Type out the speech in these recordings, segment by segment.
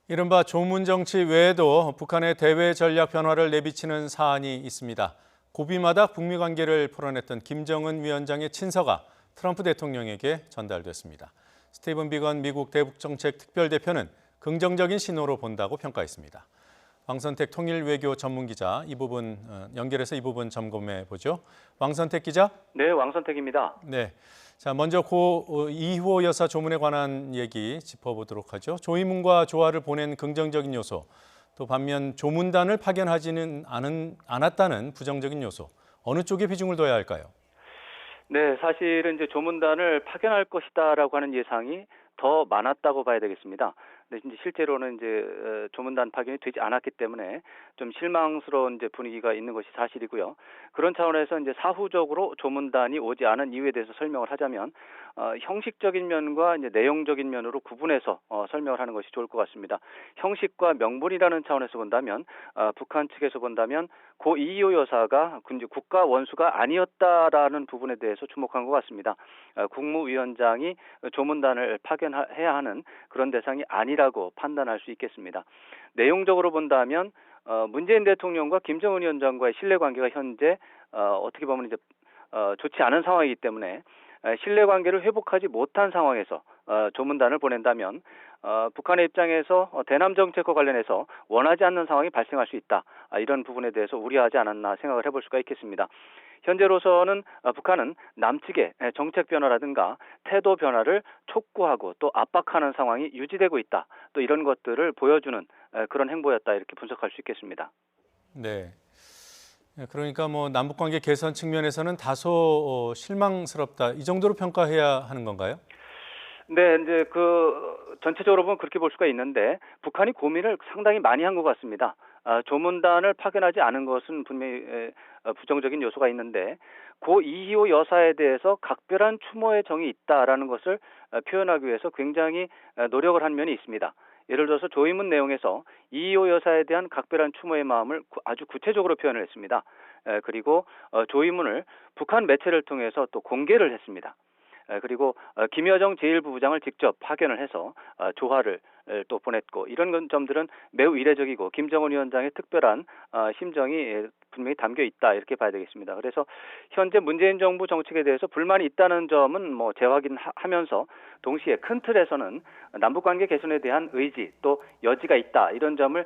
이른바 조문 정치 외에도 북한의 대외 전략 변화를 내비치는 사안이 있습니다. 고비마다 북미 관계를 풀어냈던 김정은 위원장의 친서가 트럼프 대통령에게 전달됐습니다. 스티븐 비건 미국 대북정책 특별대표는 긍정적인 신호로 본다고 평가했습니다. 왕선택 통일외교 전문기자 이 부분 연결해서 이 부분 점검해 보죠. 왕선택 기자. 네, 왕선택입니다. 네. 자, 먼저 고 이호 여사 조문에 관한 얘기 짚어보도록 하죠. 조의문과 조화를 보낸 긍정적인 요소, 또 반면 조문단을 파견하지는 않았다는 부정적인 요소, 어느 쪽에 비중을 둬야 할까요? 네, 사실은 이제 조문단을 파견할 것이다라고 하는 예상이 더 많았다고 봐야 되겠습니다. 근데 이제 실제로는 이제 조문단 파견이 되지 않았기 때문에 좀 실망스러운 이제 분위기가 있는 것이 사실이고요. 그런 차원에서 이제 사후적으로 조문단이 오지 않은 이유에 대해서 설명을 하자면 형식적인 면과 이제 내용적인 면으로 구분해서 설명을 하는 것이 좋을 것 같습니다. 형식과 명분이라는 차원에서 본다면 북한 측에서 본다면 고 이희호 여사가 국가 원수가 아니었다라는 부분에 대해서 주목한 것 같습니다. 국무위원장이 조문단을 파견해야 하는 그런 대상이 아니라고 판단할 수 있겠습니다. 내용적으로 본다면 문재인 대통령과 김정은 위원장과의 신뢰관계가 현재 어떻게 보면 이제 좋지 않은 상황이기 때문에 신뢰관계를 회복하지 못한 상황에서 조문단을 보낸다면 북한의 입장에서 대남 정책과 관련해서 원하지 않는 상황이 발생할 수 있다. 이런 부분에 대해서 우려하지 않았나 생각을 해볼 수가 있겠습니다. 현재로서는 북한은 남측의 정책 변화라든가 태도 변화를 촉구하고 또 압박하는 상황이 유지되고 있다. 또 이런 것들을 보여주는 그런 행보였다 이렇게 분석할 수 있겠습니다. 네. 그러니까 뭐 남북관계 개선 측면에서는 다소 실망스럽다 이 정도로 평가해야 하는 건가요? 네, 이제 전체적으로 보면 그렇게 볼 수가 있는데 북한이 고민을 상당히 많이 한 것 같습니다. 조문단을 파견하지 않은 것은 분명히 부정적인 요소가 있는데 고 이희호 여사에 대해서 각별한 추모의 정이 있다라는 것을 표현하기 위해서 굉장히 노력을 한 면이 있습니다. 예를 들어서 조의문 내용에서 이희호 여사에 대한 각별한 추모의 마음을 아주 구체적으로 표현을 했습니다. 그리고 조의문을 북한 매체를 통해서 또 공개를 했습니다. 그리고 김여정 제1부부장을 직접 파견을 해서 조화를 또 보냈고 이런 점들은 매우 이례적이고 김정은 위원장의 특별한 심정이 분명히 담겨 있다 이렇게 봐야 되겠습니다. 그래서 현재 문재인 정부 정책에 대해서 불만이 있다는 점은 뭐 재확인하면서 동시에 큰 틀에서는 남북관계 개선에 대한 의지 또 여지가 있다 이런 점을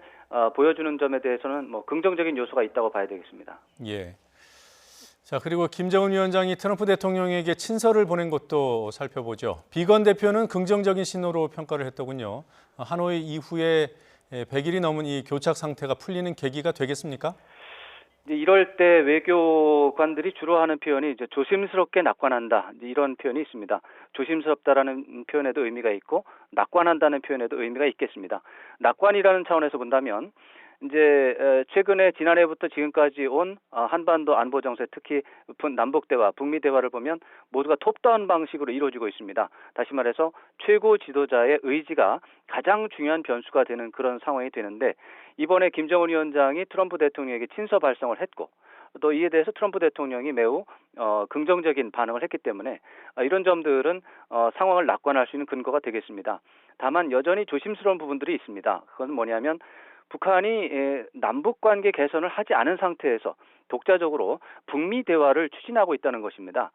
보여주는 점에 대해서는 뭐 긍정적인 요소가 있다고 봐야 되겠습니다. 예. 자, 그리고 김정은 위원장이 트럼프 대통령에게 친서를 보낸 것도 살펴보죠. 비건 대표는 긍정적인 신호로 평가를 했더군요. 하노이 이후에 100일이 넘은 이 교착 상태가 풀리는 계기가 되겠습니까? 이럴 때 외교관들이 주로 하는 표현이 이제 조심스럽게 낙관한다 이런 표현이 있습니다. 조심스럽다라는 표현에도 의미가 있고 낙관한다는 표현에도 의미가 있겠습니다. 낙관이라는 차원에서 본다면 이제 최근에 지난해부터 지금까지 온 한반도 안보 정세 특히 남북 대화, 북미 대화를 보면 모두가 톱다운 방식으로 이루어지고 있습니다. 다시 말해서 최고 지도자의 의지가 가장 중요한 변수가 되는 그런 상황이 되는데 이번에 김정은 위원장이 트럼프 대통령에게 친서 발송을 했고 또 이에 대해서 트럼프 대통령이 매우 긍정적인 반응을 했기 때문에 이런 점들은 상황을 낙관할 수 있는 근거가 되겠습니다. 다만 여전히 조심스러운 부분들이 있습니다. 그건 뭐냐면 북한이 남북관계 개선을 하지 않은 상태에서 독자적으로 북미 대화를 추진하고 있다는 것입니다.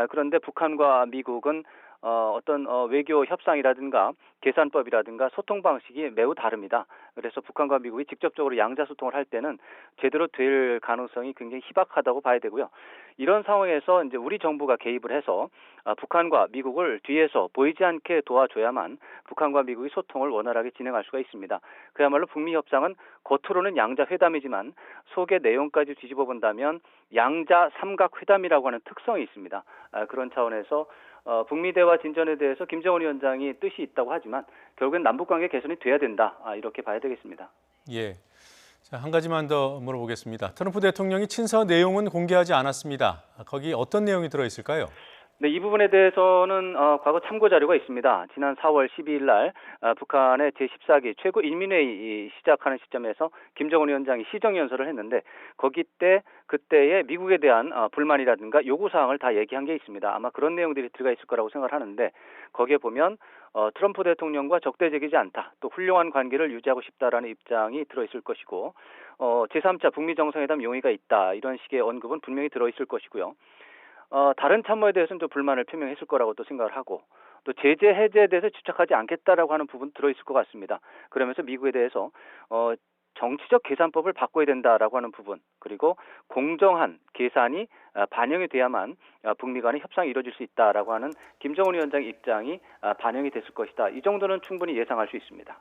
그런데 북한과 미국은 어떤 외교 협상이라든가 계산법이라든가 소통 방식이 매우 다릅니다. 그래서 북한과 미국이 직접적으로 양자 소통을 할 때는 제대로 될 가능성이 굉장히 희박하다고 봐야 되고요. 이런 상황에서 이제 우리 정부가 개입을 해서 북한과 미국을 뒤에서 보이지 않게 도와줘야만 북한과 미국이 소통을 원활하게 진행할 수가 있습니다. 그야말로 북미 협상은 겉으로는 양자 회담이지만 속의 내용까지 뒤집어 본다면 양자 삼각 회담이라고 하는 특성이 있습니다. 그런 차원에서 북미 대화 진전에 대해서 김정은 위원장이 뜻이 있다고 하지만 결국엔 남북관계 개선이 돼야 된다. 이렇게 봐야 되겠습니다. 예. 자, 한 가지만 더 물어보겠습니다. 트럼프 대통령이 친서 내용은 공개하지 않았습니다. 거기 어떤 내용이 들어있을까요? 네, 이 부분에 대해서는 과거 참고 자료가 있습니다. 지난 4월 12일 날 북한의 제14기 최고 인민회의 시작하는 시점에서 김정은 위원장이 시정연설을 했는데 거기 때 그때의 미국에 대한 불만이라든가 요구 사항을 다 얘기한 게 있습니다. 아마 그런 내용들이 들어가 있을 거라고 생각을 하는데 거기에 보면 트럼프 대통령과 적대적이지 않다. 또 훌륭한 관계를 유지하고 싶다라는 입장이 들어있을 것이고 제3차 북미 정상회담 용의가 있다. 이런 식의 언급은 분명히 들어있을 것이고요. 다른 참모에 대해서는 좀 불만을 표명했을 거라고 또 생각을 하고 또 제재 해제에 대해서 집착하지 않겠다라고 하는 부분 들어있을 것 같습니다. 그러면서 미국에 대해서 정치적 계산법을 바꿔야 된다라고 하는 부분 그리고 공정한 계산이 반영이 돼야만 북미 간의 협상이 이루어질 수 있다라고 하는 김정은 위원장의 입장이 반영이 됐을 것이다. 이 정도는 충분히 예상할 수 있습니다.